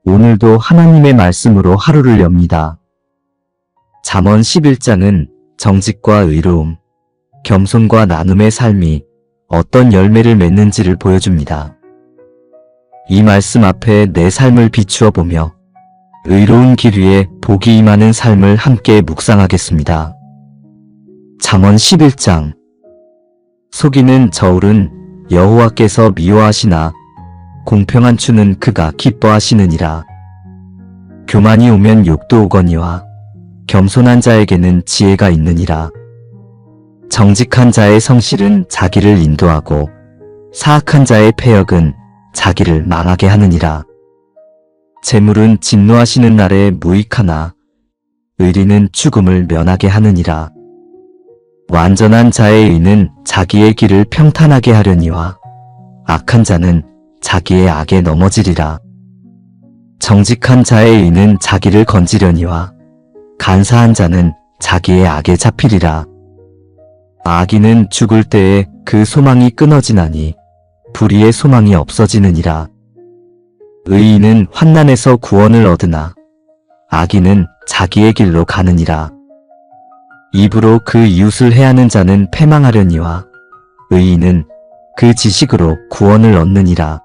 오늘도 하나님의 말씀으로 하루를 엽니다. 잠언 11장은 정직과 의로움, 겸손과 나눔의 삶이 어떤 열매를 맺는지를 보여줍니다. 이 말씀 앞에 내 삶을 비추어 보며 의로운 길 위에 복이 임하는 삶을 함께 묵상하겠습니다. 잠언 11장. 속이는 저울은 여호와께서 미워하시나 공평한 추는 그가 기뻐하시느니라. 교만이 오면 욕도 오거니와 겸손한 자에게는 지혜가 있느니라. 정직한 자의 성실은 자기를 인도하고 사악한 자의 패역은 자기를 망하게 하느니라. 재물은 진노하시는 날에 무익하나 의리는 죽음을 면하게 하느니라. 완전한 자의 의는 자기의 길을 평탄하게 하려니와 악한 자는 자기의 악에 넘어지리라. 정직한 자의 의는 자기를 건지려니와 간사한 자는 자기의 악에 잡히리라. 악인은 죽을 때에 그 소망이 끊어지나니 불의의 소망이 없어지느니라. 의인은 환난에서 구원을 얻으나 악인은 자기의 길로 가느니라. 입으로 그 이웃을 해하는 자는 패망하려니와 의인은 그 지식으로 구원을 얻느니라.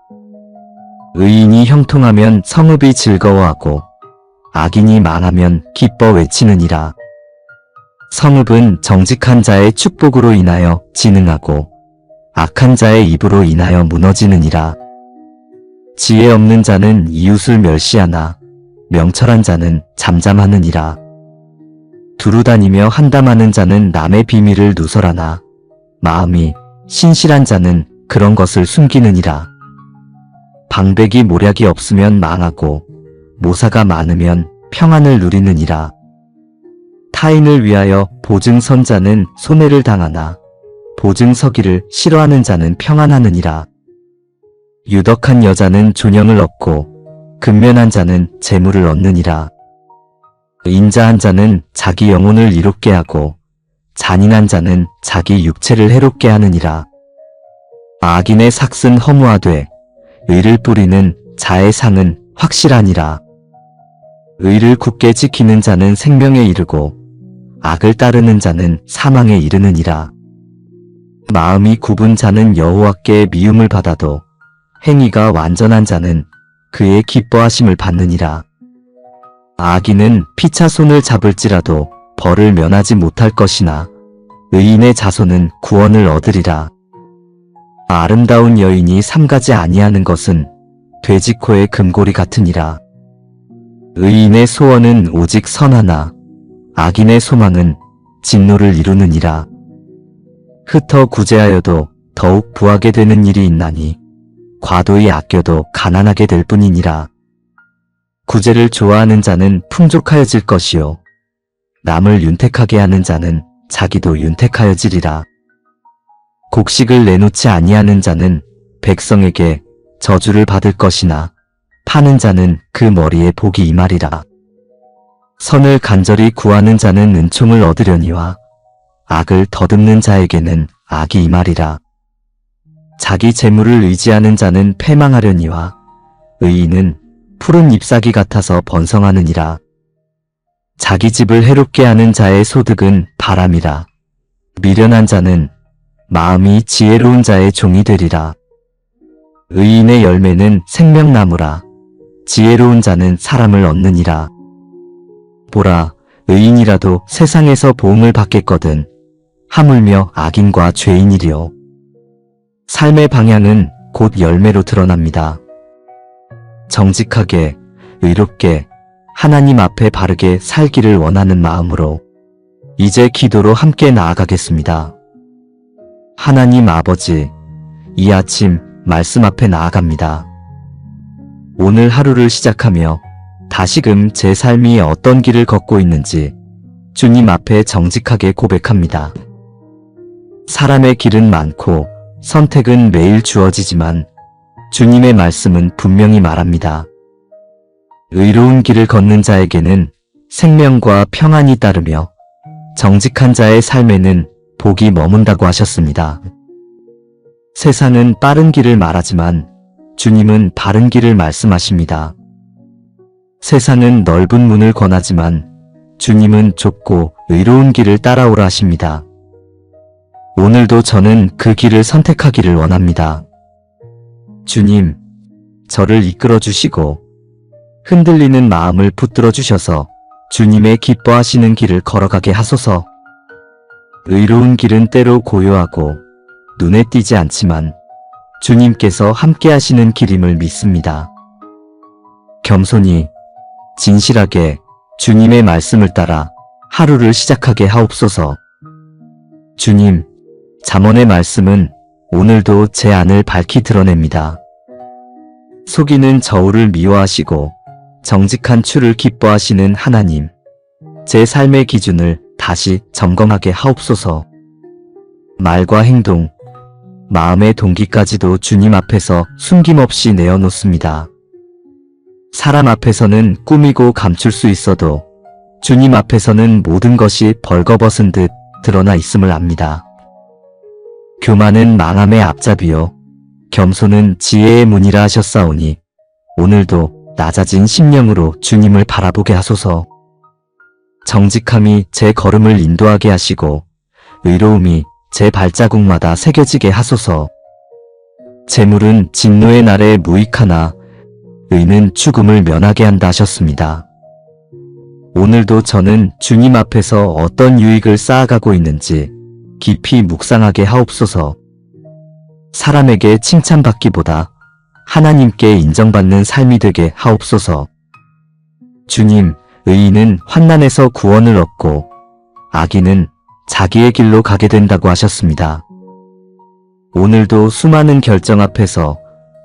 의인이 형통하면 성읍이 즐거워하고 악인이 망하면 기뻐 외치느니라. 성읍은 정직한 자의 축복으로 인하여 진흥하고 악한 자의 입으로 인하여 무너지느니라. 지혜 없는 자는 이웃을 멸시하나 명철한 자는 잠잠하느니라. 두루다니며 한담하는 자는 남의 비밀을 누설하나 마음이 신실한 자는 그런 것을 숨기느니라. 방백이 모략이 없으면 망하고 모사가 많으면 평안을 누리느니라. 타인을 위하여 보증선 자는 손해를 당하나 보증서기를 싫어하는 자는 평안하느니라. 유덕한 여자는 존영을 얻고 근면한 자는 재물을 얻느니라. 인자한 자는 자기 영혼을 이롭게 하고 잔인한 자는 자기 육체를 해롭게 하느니라. 악인의 삭은 허무하되 의를 뿌리는 자의 상은 확실하니라. 의를 굳게 지키는 자는 생명에 이르고 악을 따르는 자는 사망에 이르느니라. 마음이 굽은 자는 여호와께 미움을 받아도 행위가 완전한 자는 그의 기뻐하심을 받느니라. 악인은 피차 손을 잡을지라도 벌을 면하지 못할 것이나 의인의 자손은 구원을 얻으리라. 아름다운 여인이 삼가지 아니하는 것은 돼지코의 금고리 같으니라. 의인의 소원은 오직 선하나 악인의 소망은 진노를 이루느니라. 흩어 구제하여도 더욱 부하게 되는 일이 있나니 과도히 아껴도 가난하게 될 뿐이니라. 구제를 좋아하는 자는 풍족하여질 것이요 남을 윤택하게 하는 자는 자기도 윤택하여지리라. 곡식을 내놓지 아니하는 자는 백성에게 저주를 받을 것이나 파는 자는 그 머리에 복이 임하리라. 선을 간절히 구하는 자는 은총을 얻으려니와 악을 더듬는 자에게는 악이 임하리라. 자기 재물을 의지하는 자는 패망하려니와 의인은 푸른 잎사귀 같아서 번성하느니라. 자기 집을 해롭게 하는 자의 소득은 바람이라. 미련한 자는 마음이 지혜로운 자의 종이 되리라. 의인의 열매는 생명나무라. 지혜로운 자는 사람을 얻느니라. 보라, 의인이라도 세상에서 보응을 받겠거든 하물며 악인과 죄인이리요. 삶의 방향은 곧 열매로 드러납니다. 정직하게, 의롭게, 하나님 앞에 바르게 살기를 원하는 마음으로 이제 기도로 함께 나아가겠습니다. 하나님 아버지, 이 아침 말씀 앞에 나아갑니다. 오늘 하루를 시작하며 다시금 제 삶이 어떤 길을 걷고 있는지 주님 앞에 정직하게 고백합니다. 사람의 길은 많고 선택은 매일 주어지지만 주님의 말씀은 분명히 말합니다. 의로운 길을 걷는 자에게는 생명과 평안이 따르며 정직한 자의 삶에는 복이 머문다고 하셨습니다. 세상은 빠른 길을 말하지만 주님은 바른 길을 말씀하십니다. 세상은 넓은 문을 권하지만 주님은 좁고 의로운 길을 따라오라 하십니다. 오늘도 저는 그 길을 선택하기를 원합니다. 주님, 저를 이끌어 주시고 흔들리는 마음을 붙들어 주셔서 주님의 기뻐하시는 길을 걸어가게 하소서. 의로운 길은 때로 고요하고 눈에 띄지 않지만 주님께서 함께 하시는 길임을 믿습니다. 겸손히, 진실하게 주님의 말씀을 따라 하루를 시작하게 하옵소서. 주님, 잠언의 말씀은 오늘도 제 안을 밝히 드러냅니다. 속이는 저울을 미워하시고 정직한 추를 기뻐하시는 하나님, 제 삶의 기준을 다시 점검하게 하옵소서. 말과 행동, 마음의 동기까지도 주님 앞에서 숨김없이 내어놓습니다. 사람 앞에서는 꾸미고 감출 수 있어도 주님 앞에서는 모든 것이 벌거벗은 듯 드러나 있음을 압니다. 교만은 망함의 앞잡이요 겸손은 지혜의 문이라 하셨사오니 오늘도 낮아진 심령으로 주님을 바라보게 하소서. 정직함이 제 걸음을 인도하게 하시고 의로움이 제 발자국마다 새겨지게 하소서. 재물은 진노의 날에 무익하나 의는 죽음을 면하게 한다 하셨습니다. 오늘도 저는 주님 앞에서 어떤 유익을 쌓아가고 있는지 깊이 묵상하게 하옵소서. 사람에게 칭찬받기보다 하나님께 인정받는 삶이 되게 하옵소서. 주님, 의인은 환난에서 구원을 얻고 악인은 자기의 길로 가게 된다고 하셨습니다. 오늘도 수많은 결정 앞에서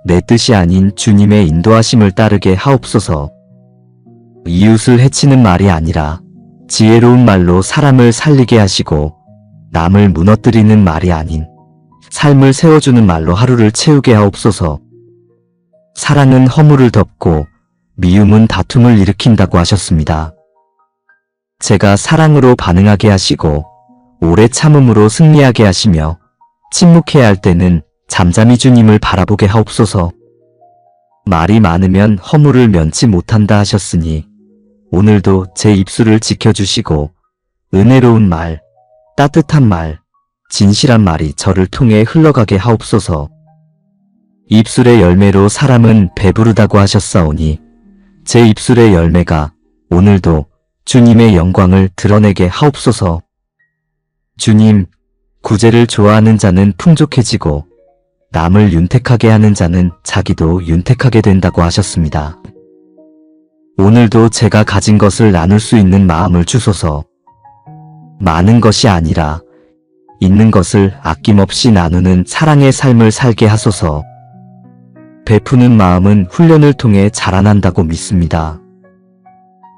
내 뜻이 아닌 주님의 인도하심을 따르게 하옵소서. 이웃을 해치는 말이 아니라 지혜로운 말로 사람을 살리게 하시고 남을 무너뜨리는 말이 아닌 삶을 세워주는 말로 하루를 채우게 하옵소서. 사랑은 허물을 덮고 미움은 다툼을 일으킨다고 하셨습니다. 제가 사랑으로 반응하게 하시고 오래 참음으로 승리하게 하시며 침묵해야 할 때는 잠잠히 주님을 바라보게 하옵소서. 말이 많으면 허물을 면치 못한다 하셨으니 오늘도 제 입술을 지켜주시고 은혜로운 말, 따뜻한 말, 진실한 말이 저를 통해 흘러가게 하옵소서. 입술의 열매로 사람은 배부르다고 하셨사오니 제 입술의 열매가 오늘도 주님의 영광을 드러내게 하옵소서. 주님, 구제를 좋아하는 자는 풍족해지고 남을 윤택하게 하는 자는 자기도 윤택하게 된다고 하셨습니다. 오늘도 제가 가진 것을 나눌 수 있는 마음을 주소서. 많은 것이 아니라 있는 것을 아낌없이 나누는 사랑의 삶을 살게 하소서. 베푸는 마음은 훈련을 통해 자라난다고 믿습니다.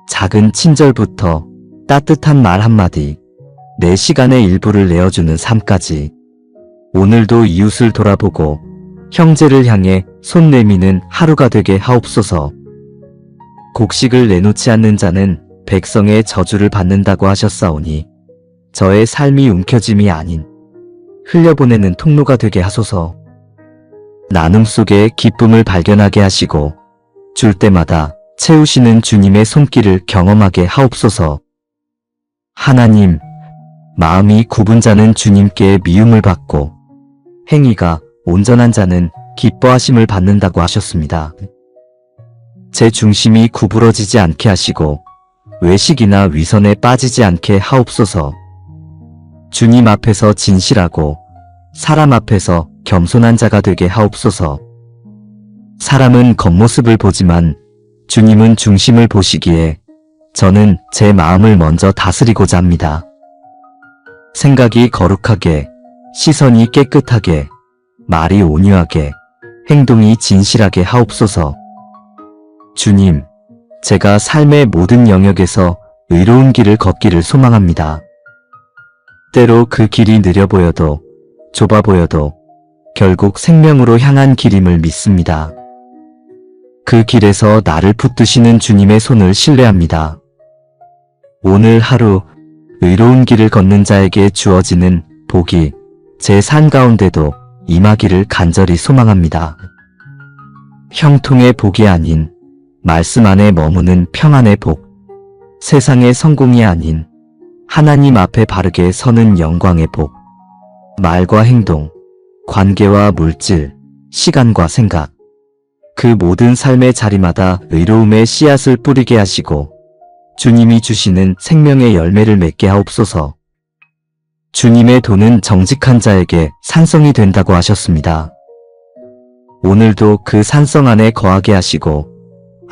작은 친절부터 따뜻한 말 한마디, 내 시간의 일부를 내어주는 삶까지 오늘도 이웃을 돌아보고 형제를 향해 손 내미는 하루가 되게 하옵소서. 곡식을 내놓지 않는 자는 백성의 저주를 받는다고 하셨사오니 저의 삶이 움켜짐이 아닌 흘려보내는 통로가 되게 하소서. 나눔 속에 기쁨을 발견하게 하시고 줄 때마다 채우시는 주님의 손길을 경험하게 하옵소서. 하나님, 마음이 굽은 자는 주님께 미움을 받고 행위가 온전한 자는 기뻐하심을 받는다고 하셨습니다. 제 중심이 구부러지지 않게 하시고 외식이나 위선에 빠지지 않게 하옵소서. 주님 앞에서 진실하고 사람 앞에서 겸손한 자가 되게 하옵소서. 사람은 겉모습을 보지만 주님은 중심을 보시기에 저는 제 마음을 먼저 다스리고자 합니다. 생각이 거룩하게, 시선이 깨끗하게, 말이 온유하게, 행동이 진실하게 하옵소서. 주님, 제가 삶의 모든 영역에서 의로운 길을 걷기를 소망합니다. 때로 그 길이 느려 보여도 좁아 보여도 결국 생명으로 향한 길임을 믿습니다. 그 길에서 나를 붙드시는 주님의 손을 신뢰합니다. 오늘 하루 의로운 길을 걷는 자에게 주어지는 복이 제 삶 가운데도 임하기를 간절히 소망합니다. 형통의 복이 아닌 말씀 안에 머무는 평안의 복, 세상의 성공이 아닌 하나님 앞에 바르게 서는 영광의 복, 말과 행동, 관계와 물질, 시간과 생각, 그 모든 삶의 자리마다 의로움의 씨앗을 뿌리게 하시고 주님이 주시는 생명의 열매를 맺게 하옵소서. 주님의 도는 정직한 자에게 산성이 된다고 하셨습니다. 오늘도 그 산성 안에 거하게 하시고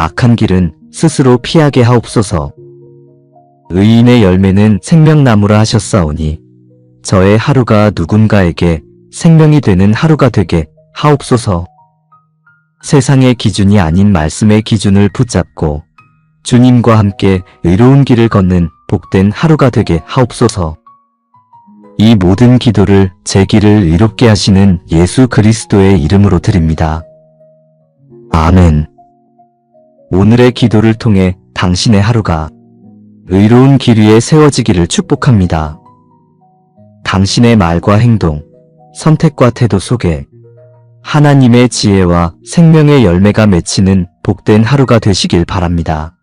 악한 길은 스스로 피하게 하옵소서. 의인의 열매는 생명나무라 하셨사오니 저의 하루가 누군가에게 생명이 되는 하루가 되게 하옵소서. 세상의 기준이 아닌 말씀의 기준을 붙잡고 주님과 함께 의로운 길을 걷는 복된 하루가 되게 하옵소서. 이 모든 기도를 제 길을 의롭게 하시는 예수 그리스도의 이름으로 드립니다. 아멘. 오늘의 기도를 통해 당신의 하루가 의로운 길 위에 세워지기를 축복합니다. 당신의 말과 행동, 선택과 태도 속에 하나님의 지혜와 생명의 열매가 맺히는 복된 하루가 되시길 바랍니다.